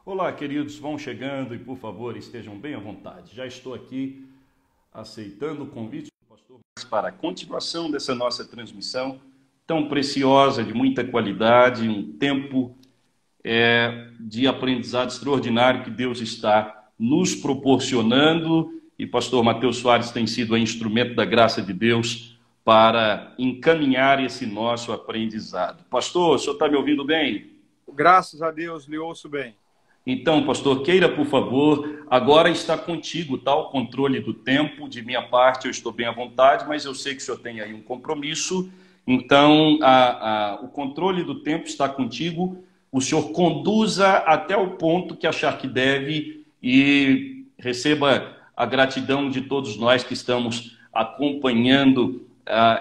Olá, queridos, vão chegando e, por favor, estejam bem à vontade. Já estou aqui aceitando o convite do pastor para a continuação dessa nossa transmissão tão preciosa, de muita qualidade, um tempo de aprendizado extraordinário que Deus está nos proporcionando e pastor Mateus Soares tem sido instrumento da graça de Deus para encaminhar esse nosso aprendizado. Pastor, o senhor está me ouvindo bem? Graças a Deus, lhe ouço bem. Então, pastor, queira, por favor, agora está contigo, tá? O controle do tempo, de minha parte eu estou bem à vontade, mas eu sei que o senhor tem aí um compromisso, então o controle do tempo está contigo, o senhor conduza até o ponto que achar que deve e receba a gratidão de todos nós que estamos acompanhando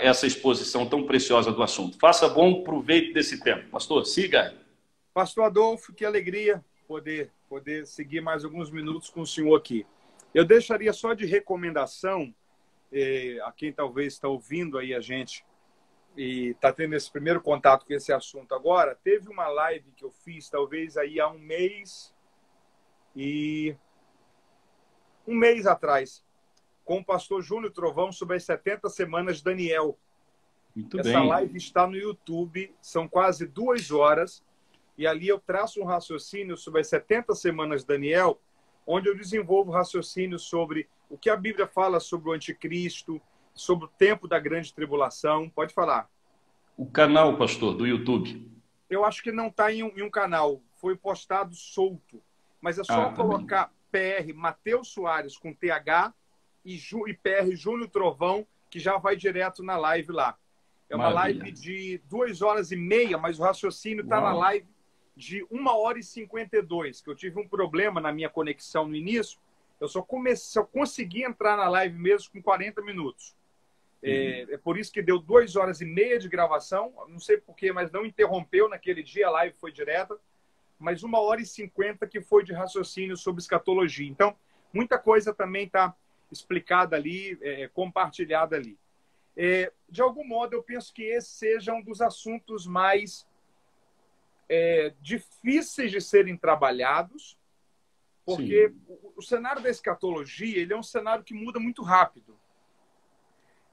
essa exposição tão preciosa do assunto. Faça bom proveito desse tempo. Pastor, siga. Pastor Adolfo, que alegria poder seguir mais alguns minutos com o senhor aqui. Eu deixaria só de recomendação a quem talvez está ouvindo aí a gente e está tendo esse primeiro contato com esse assunto agora. Teve uma live que eu fiz talvez aí há um mês atrás com o pastor Júnior Trovão sobre as 70 semanas de Daniel. Muito Essa bem. live está no YouTube, são quase 2 horas. E ali eu traço um raciocínio sobre as 70 semanas de Daniel, onde eu desenvolvo raciocínio sobre o que a Bíblia fala sobre o anticristo, sobre o tempo da grande tribulação. Pode falar. O canal, pastor, do YouTube. Eu acho que não está em um canal, foi postado solto. Mas é só colocar PR Mateus Soares com TH e PR Júnior Trovão, que já vai direto na live lá. É uma live de 2 horas e meia, mas o raciocínio está na live de 1 hora e 52, que eu tive um problema na minha conexão no início, eu só consegui entrar na live mesmo com 40 minutos. É por isso que deu 2 horas e meia de gravação, não sei porquê, mas não interrompeu naquele dia, a live foi direta, mas 1 hora e 50 que foi de raciocínio sobre escatologia. Então, muita coisa também está explicada ali, compartilhada ali. De algum modo, eu penso que esse seja um dos assuntos mais difíceis de serem trabalhados, porque o cenário da escatologia ele é um cenário que muda muito rápido.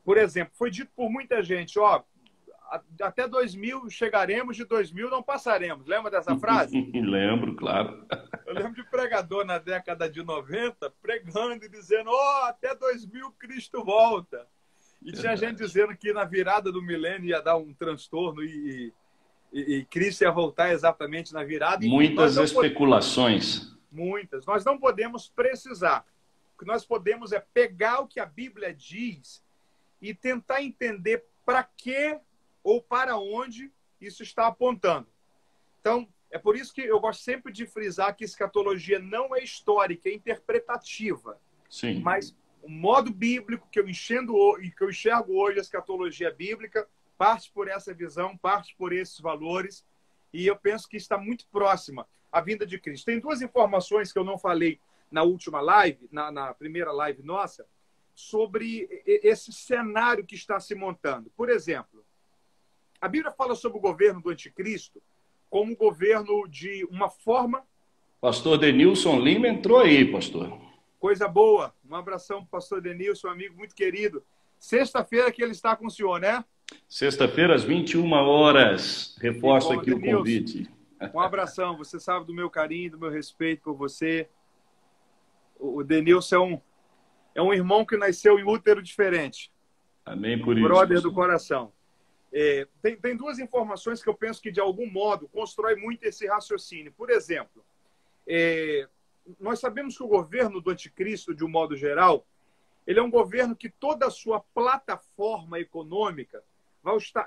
Por exemplo, foi dito por muita gente, até 2000 chegaremos, de 2000 não passaremos. Lembra dessa frase? Lembro, claro. Eu lembro de pregador na década de 90 pregando e dizendo, até 2000 Cristo volta. E tinha gente dizendo que na virada do milênio ia dar um transtorno e Cristo ia voltar exatamente na virada. Muitas especulações. Muitas. Nós não podemos precisar. O que nós podemos é pegar o que a Bíblia diz e tentar entender para que ou para onde isso está apontando. Então, é por isso que eu gosto sempre de frisar que escatologia não é histórica, é interpretativa. Sim. Mas o modo bíblico que eu enxergo hoje, a escatologia bíblica, parte por essa visão, parte por esses valores, e eu penso que está muito próxima à vinda de Cristo. Tem 2 informações que eu não falei na última live, na primeira live nossa, sobre esse cenário que está se montando. Por exemplo, a Bíblia fala sobre o governo do anticristo como um governo de uma forma... Pastor Denilson Lima entrou aí, pastor. Coisa boa. Um abração para o pastor Denilson, amigo muito querido. Sexta-feira que ele está com o senhor, né? Sexta-feira, às 21 horas. Reforço aqui o Denilson, convite. Um abração. Você sabe do meu carinho, do meu respeito por você. O Denilson é um irmão que nasceu em útero diferente. Amém por isso. Brother do coração. Tem 2 informações que eu penso que, de algum modo, constrói muito esse raciocínio. Por exemplo, nós sabemos que o governo do anticristo, de um modo geral, ele é um governo que toda a sua plataforma econômica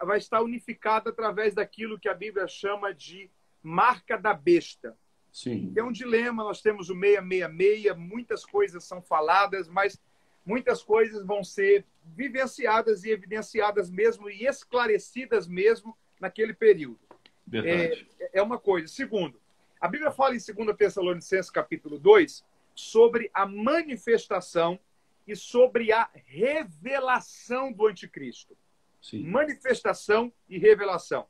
vai estar unificada através daquilo que a Bíblia chama de marca da besta. Sim. É um dilema, nós temos o 666, muitas coisas são faladas, mas muitas coisas vão ser vivenciadas e evidenciadas mesmo e esclarecidas mesmo naquele período. Verdade. É uma coisa. Segundo, a Bíblia fala em 2 Tessalonicenses capítulo 2 sobre a manifestação e sobre a revelação do anticristo. Sim. Manifestação e revelação.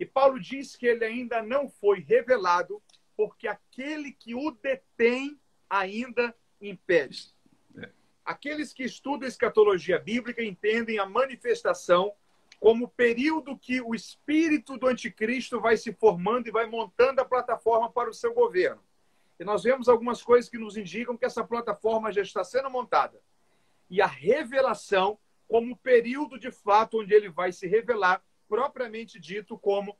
E Paulo diz que ele ainda não foi revelado porque aquele que o detém ainda impede. Aqueles que estudam escatologia bíblica entendem a manifestação como o período que o espírito do anticristo vai se formando e vai montando a plataforma para o seu governo. E nós vemos algumas coisas que nos indicam que essa plataforma já está sendo montada. E a revelação como o período de fato onde ele vai se revelar, propriamente dito como...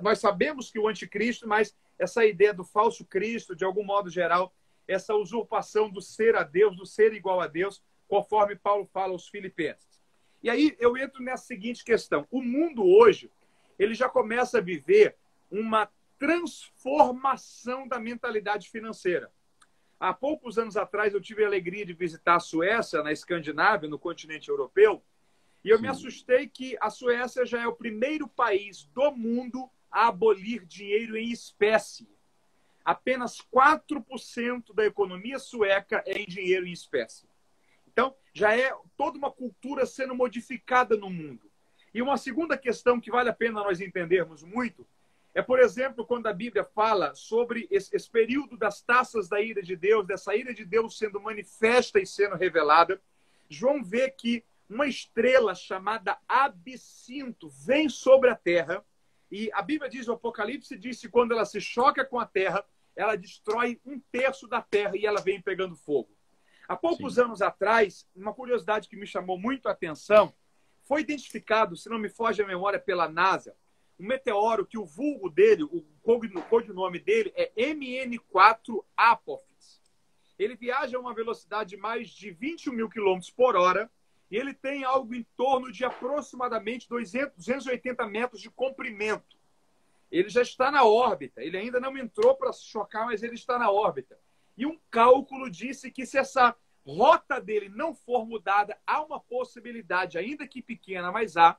Nós sabemos que o anticristo, mas essa ideia do falso Cristo, de algum modo geral, essa usurpação do ser a Deus, do ser igual a Deus, conforme Paulo fala aos Filipenses. E aí eu entro nessa seguinte questão. O mundo hoje, ele já começa a viver uma transformação da mentalidade financeira. Há poucos anos atrás eu tive a alegria de visitar a Suécia, na Escandinávia, no continente europeu, e eu me assustei que a Suécia já é o primeiro país do mundo a abolir dinheiro em espécie. Apenas 4% da economia sueca é em dinheiro em espécie. Então, já é toda uma cultura sendo modificada no mundo. E uma segunda questão que vale a pena nós entendermos muito é, por exemplo, quando a Bíblia fala sobre esse período das taças da ira de Deus, dessa ira de Deus sendo manifesta e sendo revelada, João vê que uma estrela chamada Absinto vem sobre a terra, e a Bíblia diz, o Apocalipse diz que quando ela se choca com a terra, ela destrói 1/3 da terra e ela vem pegando fogo. Há poucos anos atrás, uma curiosidade que me chamou muito a atenção, foi identificado, se não me foge a memória, pela NASA, um meteoro que o vulgo dele, o codinome dele é MN4 Apophis. Ele viaja a uma velocidade de mais de 21 mil quilômetros por hora e ele tem algo em torno de aproximadamente 280 metros de comprimento. Ele já está na órbita, ele ainda não entrou para se chocar, mas ele está na órbita. E um cálculo disse que se essa rota dele não for mudada, há uma possibilidade, ainda que pequena, mas há,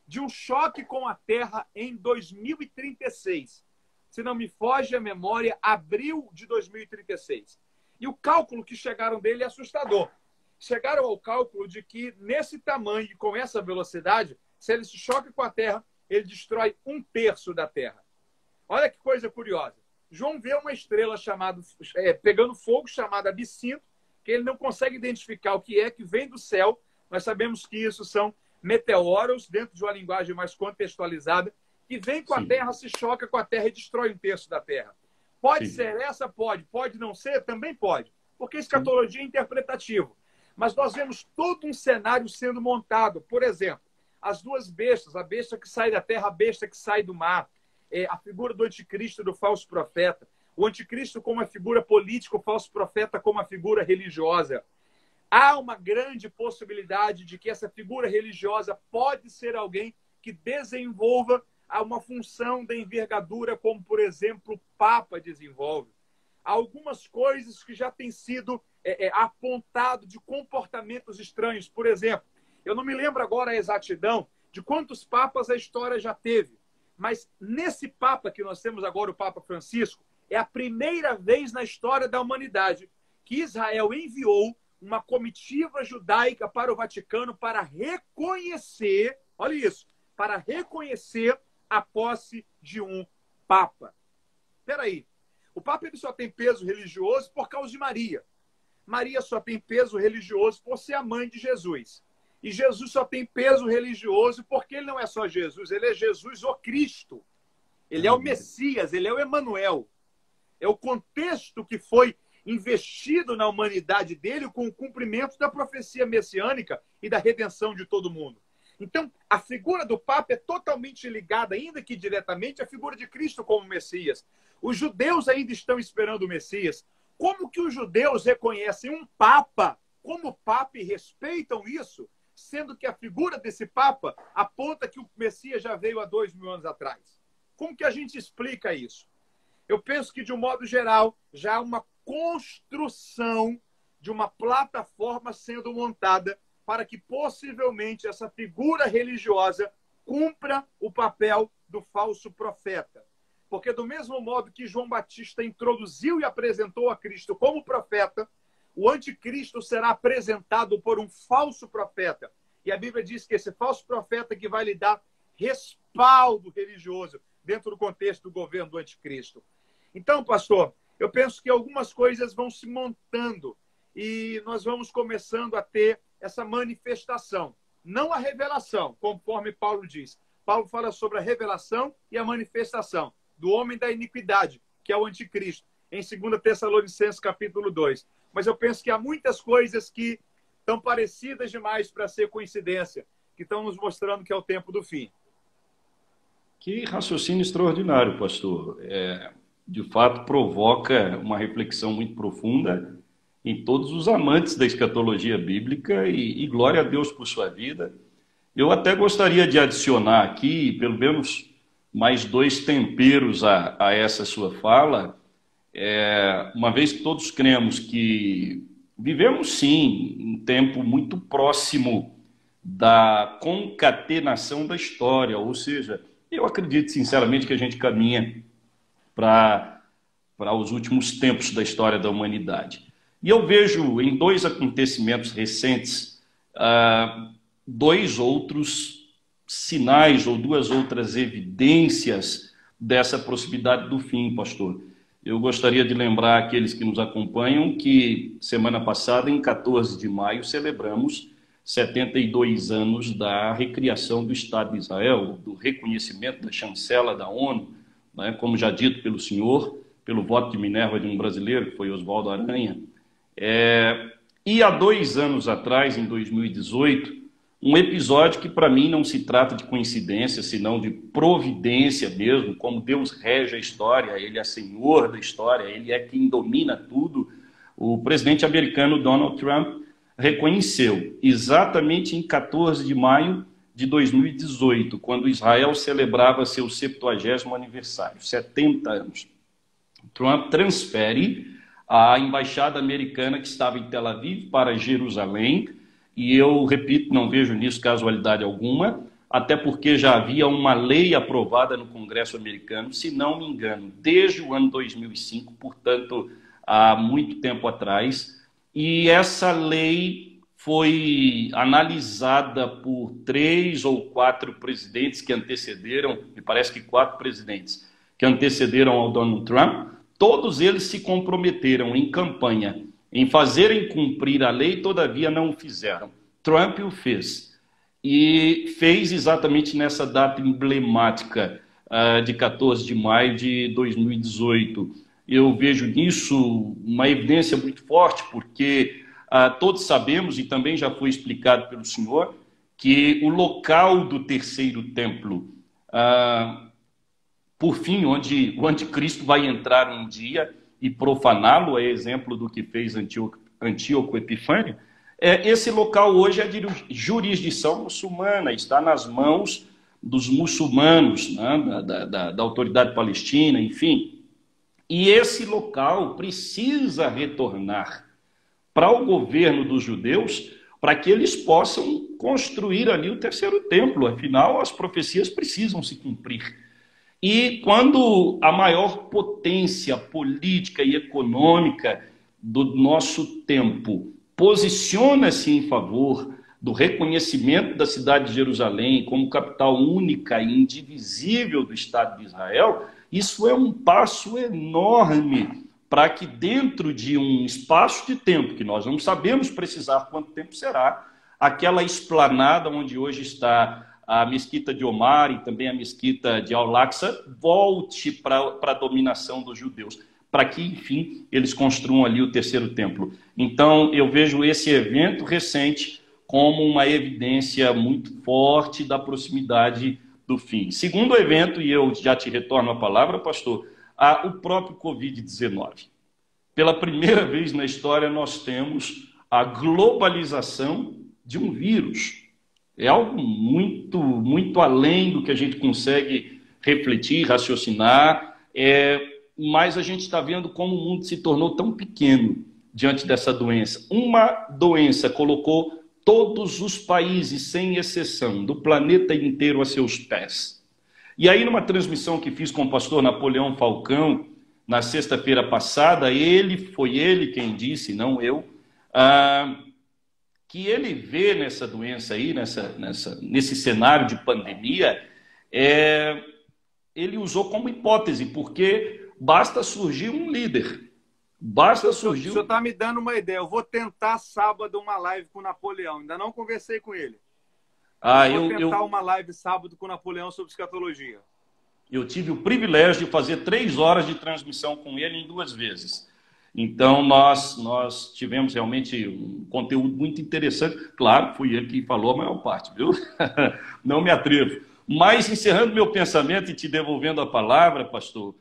de um choque com a Terra em 2036. Se não me foge a memória, abril de 2036. E o cálculo que chegaram dele é assustador. Chegaram ao cálculo de que, nesse tamanho e com essa velocidade, se ele se choca com a Terra, ele destrói 1/3 da Terra. Olha que coisa curiosa. João vê uma estrela pegando fogo, chamada Absinto, que ele não consegue identificar o que é, que vem do céu. Nós sabemos que isso são meteoros, dentro de uma linguagem mais contextualizada, que vem com a Terra, se choca com a Terra e destrói 1/3 da Terra. Pode ser essa? Pode. Pode não ser? Também pode. Porque escatologia é interpretativo. Mas nós vemos todo um cenário sendo montado. Por exemplo, as duas bestas, a besta que sai da terra, a besta que sai do mar, a figura do anticristo e do falso profeta, o anticristo como a figura política, o falso profeta como a figura religiosa. Há uma grande possibilidade de que essa figura religiosa pode ser alguém que desenvolva uma função da envergadura, como, por exemplo, o Papa desenvolve. Há algumas coisas que já têm sido apontado de comportamentos estranhos. Por exemplo, eu não me lembro agora a exatidão de quantos papas a história já teve, mas nesse Papa que nós temos agora, o Papa Francisco, é a primeira vez na história da humanidade que Israel enviou uma comitiva judaica para o Vaticano para reconhecer, olha isso, para reconhecer a posse de um Papa. Espera aí, o Papa ele só tem peso religioso por causa de Maria. Maria só tem peso religioso por ser a mãe de Jesus. E Jesus só tem peso religioso porque ele não é só Jesus, ele é Jesus o Cristo. Ele é o Messias, ele é o Emanuel. É o contexto que foi investido na humanidade dele com o cumprimento da profecia messiânica e da redenção de todo mundo. Então, a figura do Papa é totalmente ligada, ainda que diretamente, à figura de Cristo como Messias. Os judeus ainda estão esperando o Messias. Como que os judeus reconhecem um Papa como Papa e respeitam isso, sendo que a figura desse Papa aponta que o Messias já veio há 2000 anos atrás? Como que a gente explica isso? Eu penso que, de um modo geral, já há uma construção de uma plataforma sendo montada para que, possivelmente, essa figura religiosa cumpra o papel do falso profeta. Porque, do mesmo modo que João Batista introduziu e apresentou a Cristo como profeta, o anticristo será apresentado por um falso profeta. E a Bíblia diz que esse falso profeta que vai lhe dar respaldo religioso dentro do contexto do governo do anticristo. Então, pastor, eu penso que algumas coisas vão se montando e nós vamos começando a ter essa manifestação. Não a revelação, conforme Paulo diz. Paulo fala sobre a revelação e a manifestação do homem da iniquidade, que é o anticristo, em 2 Tessalonicenses capítulo 2. Mas eu penso que há muitas coisas que estão parecidas demais para ser coincidência, que estão nos mostrando que é o tempo do fim. Que raciocínio extraordinário, pastor. De fato, provoca uma reflexão muito profunda em todos os amantes da escatologia bíblica e glória a Deus por sua vida. Eu até gostaria de adicionar aqui, pelo menos, mais 2 temperos a essa sua fala, uma vez que todos cremos que vivemos, sim, um tempo muito próximo da concatenação da história, ou seja, eu acredito sinceramente que a gente caminha para os últimos tempos da história da humanidade. E eu vejo em 2 acontecimentos recentes 2 outros sinais ou 2 outras evidências dessa proximidade do fim, pastor. Eu gostaria de lembrar aqueles que nos acompanham que semana passada, em 14 de maio, celebramos 72 anos da recriação do Estado de Israel, do reconhecimento da chancela da ONU, né, como já dito pelo senhor, pelo voto de Minerva de um brasileiro, que foi Oswaldo Aranha. E há 2 anos atrás, em 2018, um episódio que para mim não se trata de coincidência, senão de providência mesmo, como Deus rege a história, Ele é senhor da história, Ele é quem domina tudo. O presidente americano Donald Trump reconheceu, exatamente em 14 de maio de 2018, quando Israel celebrava seu 70º aniversário, 70 anos. Trump transfere a embaixada americana que estava em Tel Aviv para Jerusalém, e eu repito, não vejo nisso casualidade alguma, até porque já havia uma lei aprovada no Congresso americano, se não me engano, desde o ano 2005, portanto, há muito tempo atrás, e essa lei foi analisada por 3 ou 4 presidentes que antecederam, me parece que 4 presidentes que antecederam ao Donald Trump. Todos eles se comprometeram em campanha em fazerem cumprir a lei, todavia não o fizeram. Trump o fez. E fez exatamente nessa data emblemática de 14 de maio de 2018. Eu vejo nisso uma evidência muito forte, porque todos sabemos, e também já foi explicado pelo senhor, que o local do terceiro templo, por fim, onde o anticristo vai entrar um dia e profaná-lo, é exemplo do que fez Antíoco Epifânio, esse local hoje é de jurisdição muçulmana, está nas mãos dos muçulmanos, né, da autoridade palestina, enfim. E esse local precisa retornar para o governo dos judeus, para que eles possam construir ali o terceiro templo. Afinal, as profecias precisam se cumprir. E quando a maior potência política e econômica do nosso tempo posiciona-se em favor do reconhecimento da cidade de Jerusalém como capital única e indivisível do Estado de Israel, isso é um passo enorme para que dentro de um espaço de tempo, que nós não sabemos precisar quanto tempo será, aquela esplanada onde hoje está a mesquita de Omar e também a mesquita de Al-Aqsa volte para a dominação dos judeus, para que, enfim, eles construam ali o terceiro templo. Então, eu vejo esse evento recente como uma evidência muito forte da proximidade do fim. Segundo evento, e eu já te retorno a palavra, pastor, o próprio Covid-19. Pela primeira vez na história, nós temos a globalização de um vírus. É algo muito, muito além do que a gente consegue refletir, raciocinar, mas a gente está vendo como o mundo se tornou tão pequeno diante dessa doença. Uma doença colocou todos os países, sem exceção, do planeta inteiro a seus pés. E aí, numa transmissão que fiz com o pastor Napoleão Falcão, na sexta-feira passada, foi ele quem disse, não eu, que ele vê nessa doença aí, nesse cenário de pandemia, ele usou como hipótese, porque Basta surgir um líder. Basta surgir. O senhor está me dando uma ideia. Eu vou tentar sábado uma live com o Napoleão. Ainda não conversei com ele. Vou tentar uma live sábado com o Napoleão sobre escatologia. Eu tive o privilégio de fazer 3 horas de transmissão com ele em 2 vezes. Então, nós tivemos realmente um conteúdo muito interessante. Claro, fui ele que falou a maior parte, viu? Não me atrevo. Mas, encerrando meu pensamento e te devolvendo a palavra, pastor,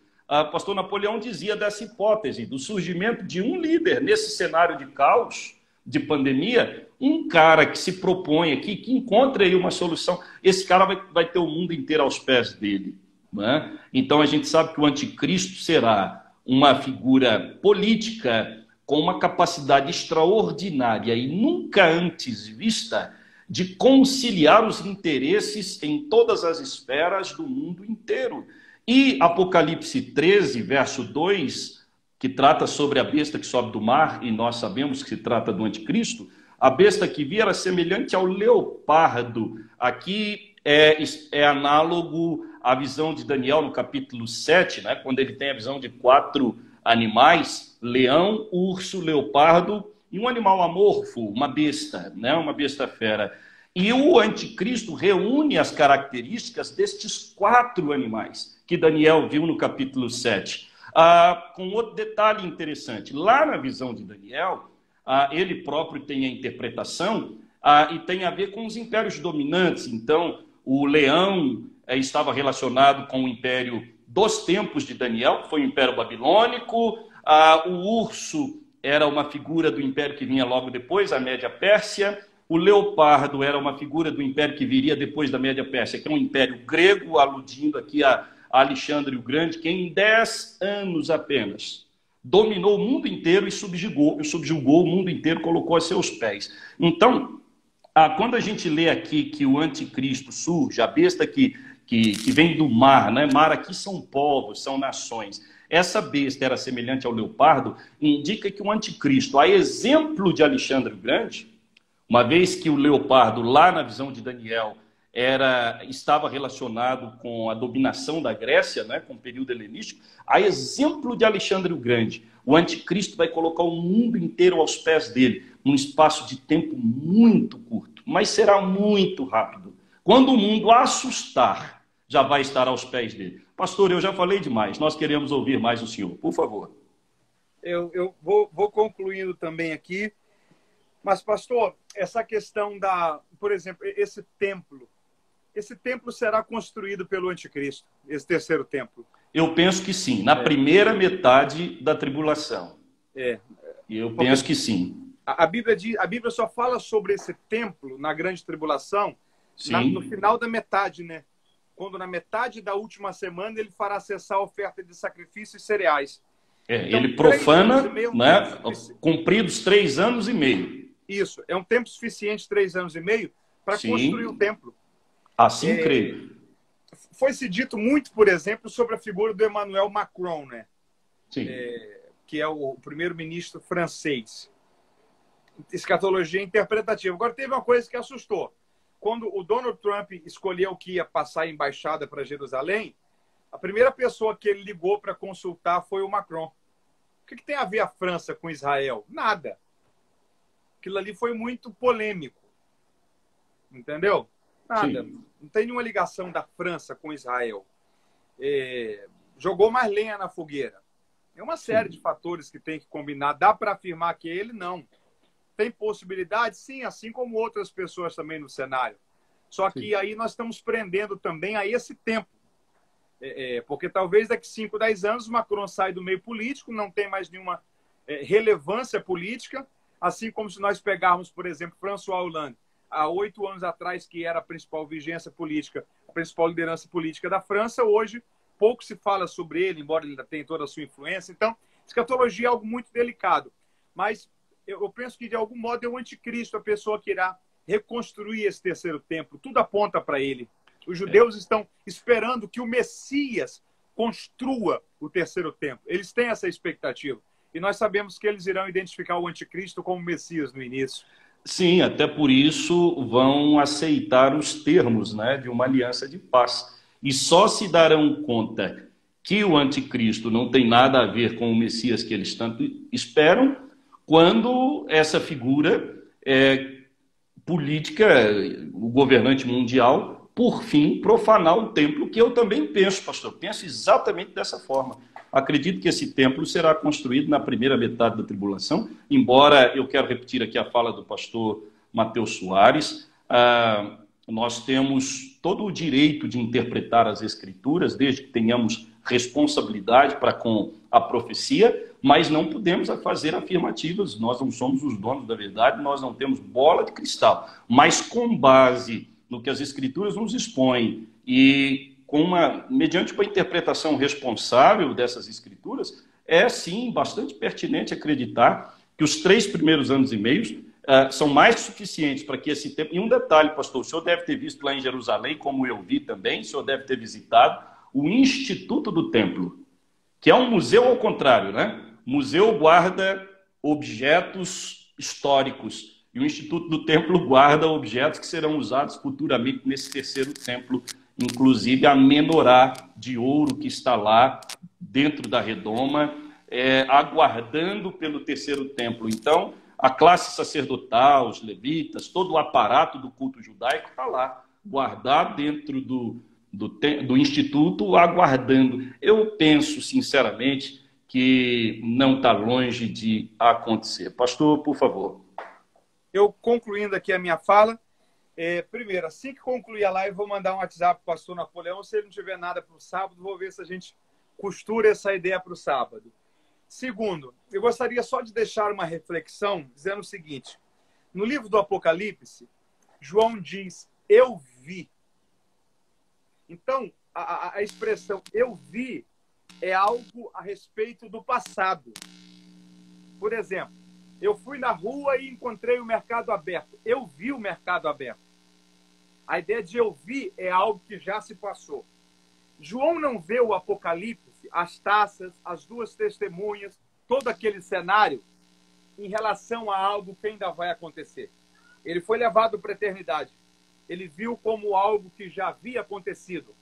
pastor Napoleão dizia dessa hipótese, do surgimento de um líder nesse cenário de caos, de pandemia, um cara que se propõe aqui, que encontra aí uma solução. Esse cara vai ter o mundo inteiro aos pés dele. Né? Então, a gente sabe que o anticristo será uma figura política com uma capacidade extraordinária e nunca antes vista de conciliar os interesses em todas as esferas do mundo inteiro. E Apocalipse 13, verso 2, que trata sobre a besta que sobe do mar, e nós sabemos que se trata do anticristo, a besta que vi era semelhante ao leopardo. Aqui é análogo à visão de Daniel no capítulo 7, né, quando ele tem a visão de 4 animais, leão, urso, leopardo e um animal amorfo, uma besta, né, uma besta fera. E o anticristo reúne as características destes 4 animais que Daniel viu no capítulo 7. Com outro detalhe interessante, lá na visão de Daniel, ele próprio tem a interpretação e tem a ver com os impérios dominantes. Então, o leão estava relacionado com o império dos tempos de Daniel, que foi o Império Babilônico. O urso era uma figura do império que vinha logo depois, a Média Pérsia. O leopardo era uma figura do império que viria depois da Média Pérsia, que é um império grego, aludindo aqui a Alexandre o Grande, que em 10 anos apenas dominou o mundo inteiro e subjugou o mundo inteiro, colocou a seus pés. Então, quando a gente lê aqui que o anticristo surge, a besta que vem do mar, né? Mar aqui são povos, são nações. Essa besta era semelhante ao leopardo, indica que o anticristo, a exemplo de Alexandre o Grande, uma vez que o leopardo, lá na visão de Daniel, estava relacionado com a dominação da Grécia, né, com o período helenístico, a exemplo de Alexandre o Grande, o anticristo vai colocar o mundo inteiro aos pés dele, num espaço de tempo muito curto, mas será muito rápido. Quando o mundo assustar, já vai estar aos pés dele. Pastor, eu já falei demais, nós queremos ouvir mais o senhor, por favor. Eu vou concluindo também aqui, mas, pastor, essa questão por exemplo, esse templo será construído pelo anticristo, esse terceiro templo? Eu penso que sim, na primeira metade da tribulação. Eu penso que sim. A Bíblia só fala sobre esse templo na grande tribulação no final da metade, né? Quando na metade da última semana ele fará cessar a oferta de sacrifícios e cereais. Então, ele profana, né, cumpridos 3 anos e meio. Isso, é um tempo suficiente, 3 anos e meio, para construir o templo. Assim creio. Foi-se dito muito, por exemplo, sobre a figura do Emmanuel Macron, né? Sim. Que é o primeiro-ministro francês. Escatologia interpretativa. Agora, teve uma coisa que assustou. Quando o Donald Trump escolheu que ia passar a embaixada para Jerusalém, a primeira pessoa que ele ligou para consultar foi o Macron. O que tem a ver a França com Israel? Nada. Aquilo ali foi muito polêmico. Entendeu? Nada. Sim. Não tem nenhuma ligação da França com Israel. Jogou mais lenha na fogueira. É uma série de fatores que tem que combinar. Dá para afirmar que ele não. Tem possibilidade? Sim, assim como outras pessoas também no cenário. Só que aí nós estamos prendendo também a esse tempo. Porque talvez daqui 5, 10 anos o Macron sai do meio político, não tem mais nenhuma relevância política, assim como se nós pegarmos, por exemplo, François Hollande, há 8 anos atrás, que era a principal vigência política, a principal liderança política da França, hoje pouco se fala sobre ele, embora ele ainda tenha toda a sua influência. Então, escatologia é algo muito delicado. Mas eu penso que, de algum modo, é o anticristo, a pessoa que irá reconstruir esse terceiro templo. Tudo aponta para ele. Os judeus estão esperando que o Messias construa o terceiro templo. Eles têm essa expectativa. E nós sabemos que eles irão identificar o anticristo como Messias no início. Sim, até por isso vão aceitar os termos, né, de uma aliança de paz. E só se darão conta que o anticristo não tem nada a ver com o Messias que eles tanto esperam, quando essa figura política, o governante mundial, por fim, profanar o templo, que eu também penso, pastor, penso exatamente dessa forma. Acredito que esse templo será construído na primeira metade da tribulação, embora eu quero repetir aqui a fala do pastor Mateus Soares, nós temos todo o direito de interpretar as Escrituras, desde que tenhamos responsabilidade para com a profecia, mas não podemos fazer afirmativas, nós não somos os donos da verdade, nós não temos bola de cristal, mas com base no que as Escrituras nos expõem e mediante uma interpretação responsável dessas Escrituras, é sim bastante pertinente acreditar que os 3 primeiros anos e meio são mais que suficientes para que esse tempo... E um detalhe, pastor, o senhor deve ter visto lá em Jerusalém, como eu vi também, o senhor deve ter visitado, o Instituto do Templo, que é um museu ao contrário, né? O museu guarda objetos históricos e o Instituto do Templo guarda objetos que serão usados futuramente nesse terceiro templo, inclusive a menorá de ouro que está lá dentro da redoma, aguardando pelo terceiro templo. Então, a classe sacerdotal, os levitas, todo o aparato do culto judaico está lá, guardado dentro do instituto, aguardando. Eu penso, sinceramente, que não está longe de acontecer. Pastor, por favor. Eu, concluindo aqui a minha fala, primeiro, assim que concluir a live, vou mandar um WhatsApp para o pastor Napoleão. Se ele não tiver nada para o sábado, vou ver se a gente costura essa ideia para o sábado. Segundo, eu gostaria só de deixar uma reflexão dizendo o seguinte. No livro do Apocalipse, João diz, eu vi. Então, a expressão eu vi é algo a respeito do passado. Por exemplo, eu fui na rua e encontrei o mercado aberto. Eu vi o mercado aberto. A ideia de eu vi é algo que já se passou. João não vê o Apocalipse, as taças, as 2 testemunhas, todo aquele cenário em relação a algo que ainda vai acontecer. Ele foi levado para a eternidade. Ele viu como algo que já havia acontecido.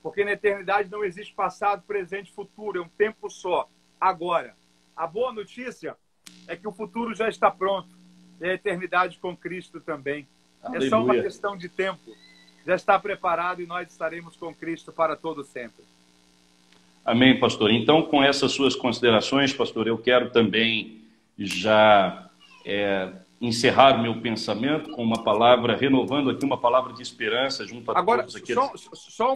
Porque na eternidade não existe passado, presente e futuro. É um tempo só. Agora, a boa notícia é que o futuro já está pronto. E a eternidade com Cristo também. Aleluia. É só uma questão de tempo. Já está preparado e nós estaremos com Cristo para todo sempre. Amém, pastor. Então, com essas suas considerações, pastor, eu quero também já encerrar o meu pensamento com uma palavra, renovando aqui uma palavra de esperança junto a todos aqui. Só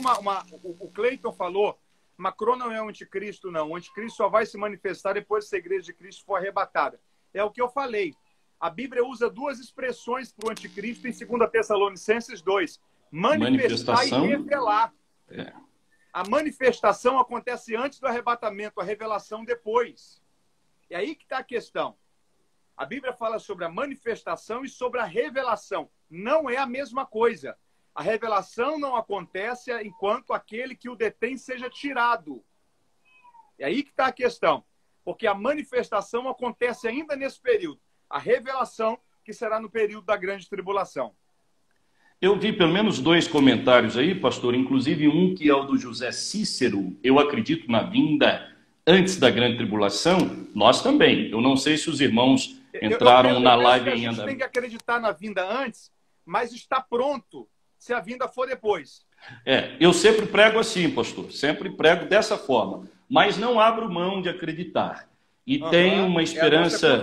o Cleiton falou, Macron não é o anticristo, não. O anticristo só vai se manifestar depois que a igreja de Cristo for arrebatada. É o que eu falei. A Bíblia usa 2 expressões para o anticristo em 2 Tessalonicenses 2. Manifestar e revelar. A manifestação acontece antes do arrebatamento, a revelação depois. É aí que está a questão. A Bíblia fala sobre a manifestação e sobre a revelação. Não é a mesma coisa. A revelação não acontece enquanto aquele que o detém seja tirado. É aí que está a questão. Porque a manifestação acontece ainda nesse período. A revelação que será no período da grande tribulação. Eu vi pelo menos 2 comentários aí, pastor, inclusive um que é o do José Cícero. Eu acredito na vinda antes da grande tribulação. Nós também. Eu não sei se os irmãos entraram na live ainda. A gente tem que acreditar na vinda antes, mas está pronto se a vinda for depois. Eu sempre prego assim, pastor. Sempre prego dessa forma. Mas não abro mão de acreditar. E tenho uma esperança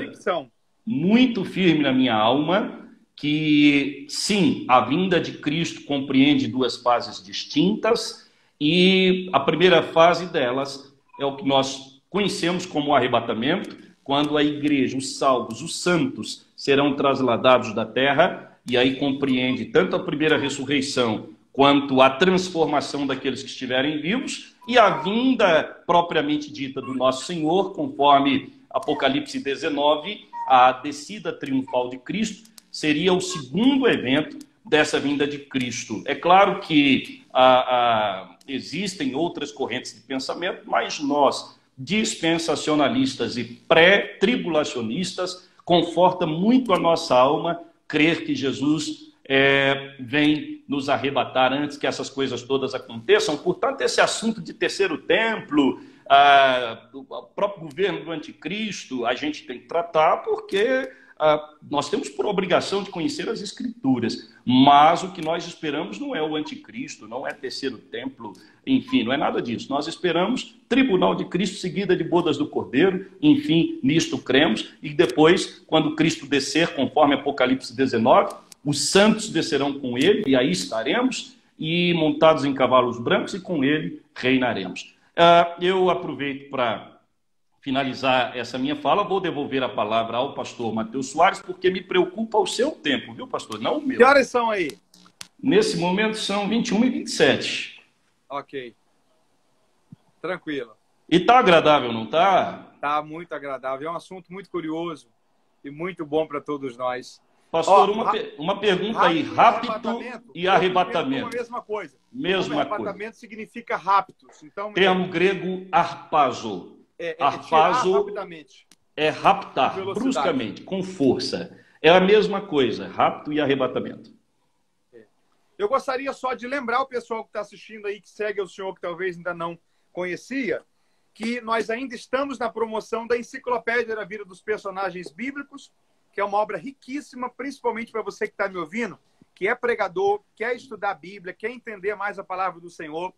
muito firme na minha alma que, sim, a vinda de Cristo compreende 2 fases distintas e a primeira fase delas é o que nós conhecemos como o arrebatamento, quando a igreja, os salvos, os santos serão trasladados da terra, e aí compreende tanto a primeira ressurreição quanto a transformação daqueles que estiverem vivos e a vinda propriamente dita do nosso Senhor, conforme Apocalipse 19, a descida triunfal de Cristo, seria o segundo evento dessa vinda de Cristo. É claro que existem outras correntes de pensamento, mas nós, dispensacionalistas e pré-tribulacionistas, conforta muito a nossa alma crer que Jesus vem nos arrebatar antes que essas coisas todas aconteçam. Portanto, esse assunto de terceiro templo, o próprio governo do anticristo, a gente tem que tratar porque nós temos por obrigação de conhecer as Escrituras, mas o que nós esperamos não é o anticristo, não é terceiro templo, enfim, não é nada disso. Nós esperamos tribunal de Cristo seguida de bodas do Cordeiro, enfim, nisto cremos, e depois, quando Cristo descer, conforme Apocalipse 19, os santos descerão com ele, e aí estaremos, e montados em cavalos brancos, e com ele reinaremos. Eu aproveito para finalizar essa minha fala, vou devolver a palavra ao pastor Matheus Soares, porque me preocupa o seu tempo, viu, pastor? Não o meu. Que horas são aí? Nesse momento são 21h27. Ok. Tranquilo. E tá agradável, não tá? Tá muito agradável. É um assunto muito curioso e muito bom para todos nós. Pastor, uma pergunta aí. Rapto e arrebatamento. A mesma coisa. Mesma coisa. Arrebatamento significa raptos. Então, termo grego arpazo. Arpazo rapidamente. É raptar, bruscamente, com força. É a mesma coisa, rapto e arrebatamento. Eu gostaria só de lembrar o pessoal que está assistindo aí, que segue o senhor, que talvez ainda não conhecia, que nós ainda estamos na promoção da Enciclopédia da Vida dos Personagens Bíblicos, que é uma obra riquíssima, principalmente para você que está me ouvindo, que é pregador, quer estudar a Bíblia, quer entender mais a palavra do Senhor.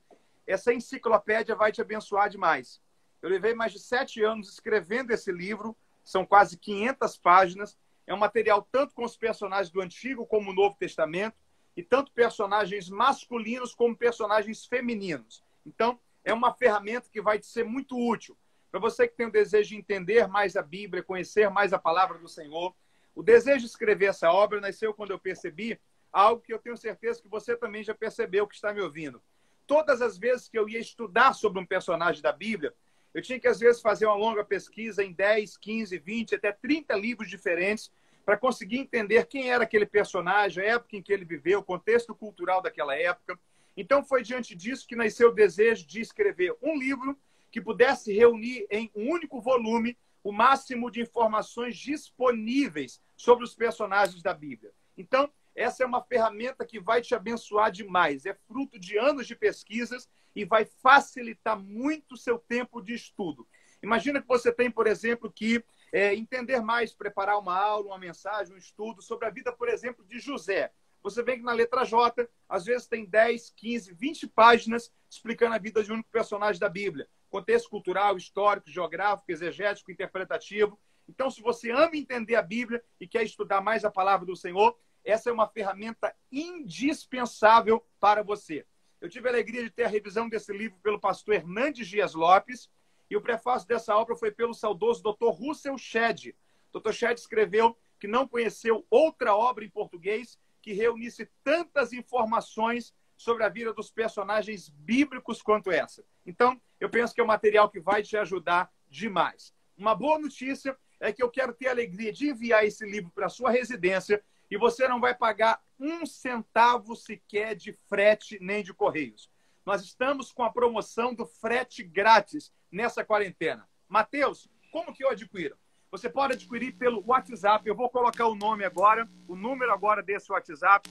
Essa enciclopédia vai te abençoar demais. Eu levei mais de 7 anos escrevendo esse livro, são quase 500 páginas. É um material tanto com os personagens do Antigo como do Novo Testamento, e tanto personagens masculinos como personagens femininos. Então, é uma ferramenta que vai te ser muito útil. Para você que tem o desejo de entender mais a Bíblia, conhecer mais a palavra do Senhor, o desejo de escrever essa obra nasceu quando eu percebi algo que eu tenho certeza que você também já percebeu, que está me ouvindo. Todas as vezes que eu ia estudar sobre um personagem da Bíblia, eu tinha que, às vezes, fazer uma longa pesquisa em 10, 15, 20, até 30 livros diferentes para conseguir entender quem era aquele personagem, a época em que ele viveu, o contexto cultural daquela época. Então, foi diante disso que nasceu o desejo de escrever um livro que pudesse reunir em um único volume o máximo de informações disponíveis sobre os personagens da Bíblia. Então, essa é uma ferramenta que vai te abençoar demais. É fruto de anos de pesquisas e vai facilitar muito o seu tempo de estudo. Imagina que você tem, por exemplo, que entender mais, preparar uma aula, uma mensagem, um estudo sobre a vida, por exemplo, de José. Você vê que na letra J, às vezes tem 10, 15, 20 páginas explicando a vida de um único personagem da Bíblia. Contexto cultural, histórico, geográfico, exegético, interpretativo. Então, se você ama entender a Bíblia e quer estudar mais a palavra do Senhor, essa é uma ferramenta indispensável para você. Eu tive a alegria de ter a revisão desse livro pelo pastor Hernandes Dias Lopes, e o prefácio dessa obra foi pelo saudoso Dr. Russell Shedd. Dr. Shedd escreveu que não conheceu outra obra em português que reunisse tantas informações sobre a vida dos personagens bíblicos quanto essa. Então, eu penso que é um material que vai te ajudar demais. Uma boa notícia é que eu quero ter a alegria de enviar esse livro para a sua residência e você não vai pagar 1 centavo sequer de frete nem de correios. Nós estamos com a promoção do frete grátis nessa quarentena. Mateus, como que eu adquiro? Você pode adquirir pelo WhatsApp. Eu vou colocar o nome agora, o número agora desse WhatsApp.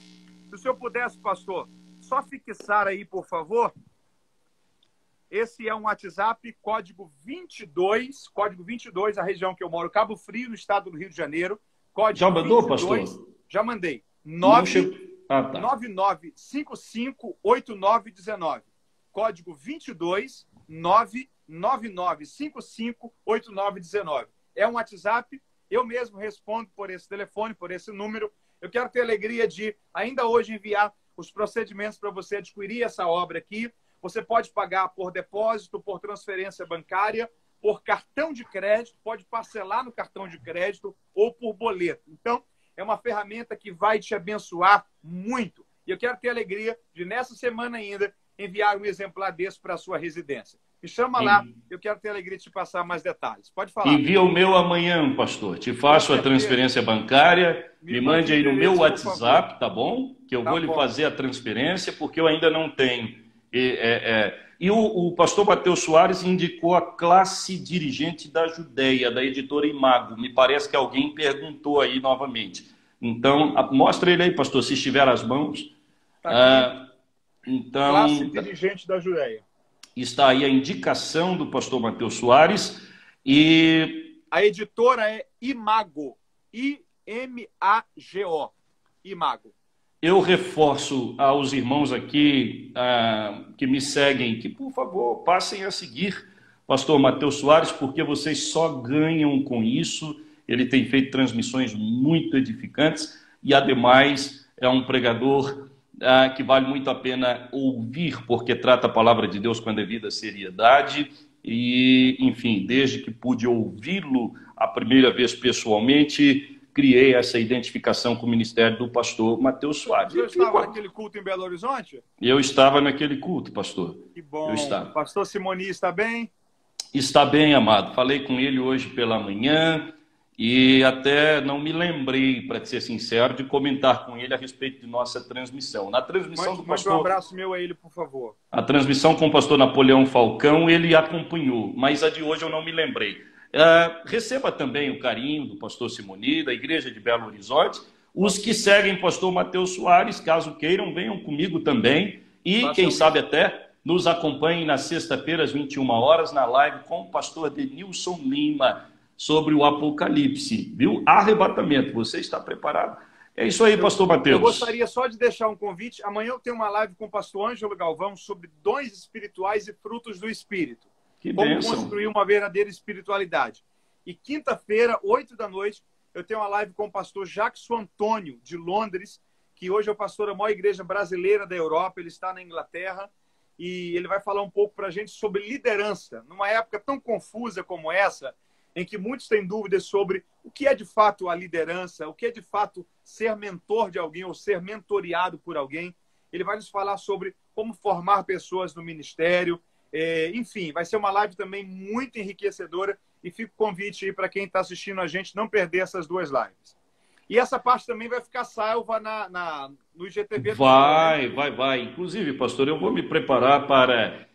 Se o senhor pudesse, pastor, só fixar aí, por favor. Esse é um WhatsApp, código 22, a região que eu moro, Cabo Frio, no estado do Rio de Janeiro. Código já mandou, 22, pastor? Já mandei. 99558919. Código 22 999558919. É um WhatsApp, eu mesmo respondo por esse telefone, por esse número. Eu quero ter a alegria de, ainda hoje, enviar os procedimentos para você adquirir essa obra aqui. Você pode pagar por depósito, por transferência bancária, por cartão de crédito, pode parcelar no cartão de crédito ou por boleto. Então, é uma ferramenta que vai te abençoar muito. E eu quero ter a alegria de, nessa semana ainda, enviar um exemplar desse para a sua residência. Me chama lá, eu quero ter a alegria de te passar mais detalhes. Pode falar. Envia o meu amanhã, pastor. Te faço a transferência bancária. Me mande aí no meu WhatsApp, tá bom? Que eu vou lhe fazer a transferência, porque eu ainda não tenho. E o pastor Matheus Soares indicou a classe dirigente da Judéia, da editora Imago. Me parece que alguém perguntou aí novamente. Então, mostra ele aí, pastor, se estiver às mãos. Tá aqui, então, classe dirigente da Judéia. Está aí a indicação do pastor Mateus Soares. E a editora é Imago. I-M-A-G-O. Imago. Eu reforço aos irmãos aqui que me seguem, que, por favor, passem a seguir pastor Mateus Soares, porque vocês só ganham com isso. Ele tem feito transmissões muito edificantes e, ademais, é um pregador que vale muito a pena ouvir, porque trata a palavra de Deus com a devida seriedade. E, enfim, desde que pude ouvi-lo a primeira vez pessoalmente, criei essa identificação com o ministério do pastor Mateus Soares. Você estava naquele culto em Belo Horizonte? Eu estava naquele culto, pastor. Que bom. Eu estava. Pastor Simoni está bem? Está bem, amado. Falei com ele hoje pela manhã e até não me lembrei, para ser sincero, de comentar com ele a respeito de nossa transmissão. Na transmissão do pastor... Mande um abraço meu a ele, por favor. A transmissão com o pastor Napoleão Falcão, ele acompanhou, mas a de hoje eu não me lembrei. Receba também o carinho do pastor Simoni, da Igreja de Belo Horizonte. Os que seguem o pastor Mateus Soares, caso queiram, venham comigo também. E, quem sabe até, nos acompanhem na sexta-feira, às 21 horas, na live com o pastor Denilson Lima, sobre o Apocalipse. Viu? Arrebatamento. Você está preparado? É isso aí, pastor Mateus. Eu gostaria só de deixar um convite. Amanhã eu tenho uma live com o pastor Ângelo Galvão sobre dons espirituais e frutos do Espírito. Como construir uma verdadeira espiritualidade. E quinta-feira, 8 da noite, eu tenho uma live com o pastor Jackson Antônio, de Londres, que hoje é o pastor da maior igreja brasileira da Europa. Ele está na Inglaterra e ele vai falar um pouco para a gente sobre liderança. Numa época tão confusa como essa, em que muitos têm dúvidas sobre o que é de fato a liderança, o que é de fato ser mentor de alguém ou ser mentoreado por alguém. Ele vai nos falar sobre como formar pessoas no ministério. Enfim, vai ser uma live também muito enriquecedora e fica o convite aí para quem está assistindo a gente não perder essas duas lives. E essa parte também vai ficar salva no IGTV. Vai. Inclusive, pastor, eu vou me preparar para...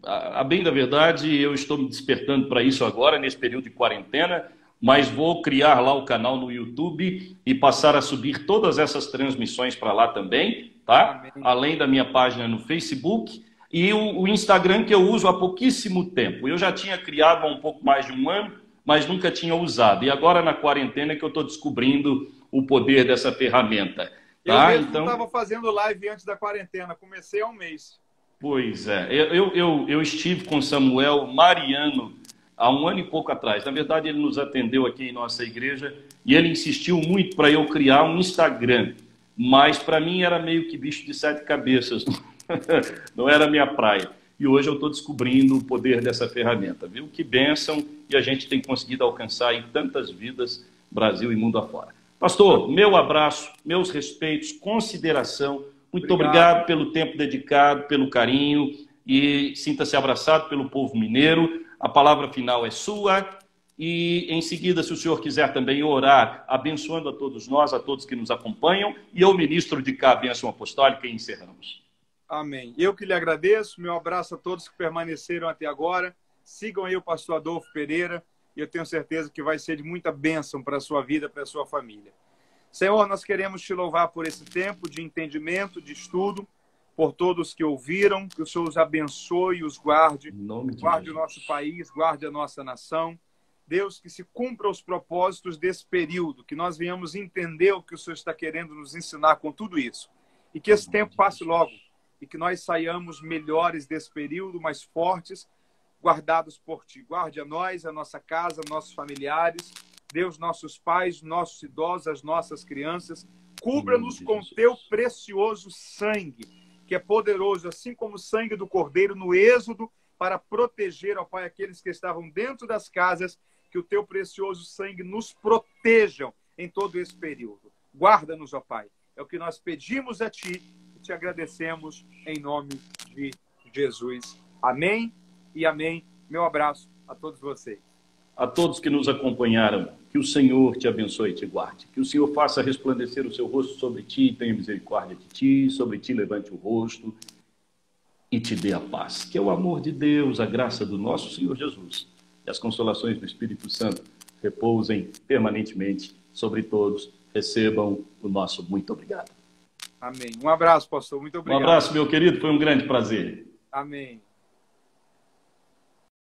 a bem da verdade, eu estou me despertando para isso agora, nesse período de quarentena, mas vou criar lá o canal no YouTube e passar a subir todas essas transmissões para lá também, tá? Amém. Além da minha página no Facebook e o Instagram, que eu uso há pouquíssimo tempo. Eu já tinha criado há um pouco mais de um ano, mas nunca tinha usado. E agora, na quarentena, que eu estou descobrindo o poder dessa ferramenta. Tá? Eu mesmo estava fazendo live antes da quarentena, comecei há um mês. Pois é, eu estive com Samuel Mariano há um ano e pouco atrás. Na verdade, ele nos atendeu aqui em nossa igreja e ele insistiu muito para eu criar um Instagram. Mas para mim era meio que bicho de 7 cabeças, não era a minha praia. E hoje eu estou descobrindo o poder dessa ferramenta, viu? Que bênção, e a gente tem conseguido alcançar em tantas vidas, Brasil e mundo afora. Pastor, meu abraço, meus respeitos, consideração. Muito obrigado pelo tempo dedicado, pelo carinho, e sinta-se abraçado pelo povo mineiro. A palavra final é sua. E em seguida, se o senhor quiser também orar, abençoando a todos nós, a todos que nos acompanham, e eu ministro de cá a bênção apostólica e encerramos. Amém. Eu que lhe agradeço. Meu abraço a todos que permaneceram até agora. Sigam aí o pastor Adolfo Pereira, e eu tenho certeza que vai ser de muita bênção para a sua vida, para a sua família. Senhor, nós queremos te louvar por esse tempo de entendimento, de estudo, por todos que ouviram, que o Senhor os abençoe e os guarde, guarde o nosso país, guarde a nossa nação. Deus, que se cumpra os propósitos desse período, que nós venhamos entender o que o Senhor está querendo nos ensinar com tudo isso, e que esse tempo passe logo, e que nós saiamos melhores desse período, mais fortes, guardados por Ti. Guarde a nós, a nossa casa, nossos familiares, Deus, nossos pais, nossos idosos, as nossas crianças. Cubra-nos com Teu precioso sangue, que é poderoso, assim como o sangue do Cordeiro no Êxodo, para proteger, ó Pai, aqueles que estavam dentro das casas. Que o Teu precioso sangue nos protejam em todo esse período. Guarda-nos, ó Pai. É o que nós pedimos a Ti e te agradecemos em nome de Jesus. Amém e amém. Meu abraço a todos vocês. A todos que nos acompanharam, que o Senhor te abençoe e te guarde. Que o Senhor faça resplandecer o seu rosto sobre ti e tenha misericórdia de ti, sobre ti levante o rosto e te dê a paz. Que é o amor de Deus, a graça do nosso Senhor Jesus e as consolações do Espírito Santo repousem permanentemente sobre todos. Recebam o nosso muito obrigado. Amém. Um abraço, pastor. Muito Um obrigado. abraço, meu querido. Foi um grande prazer. Amém.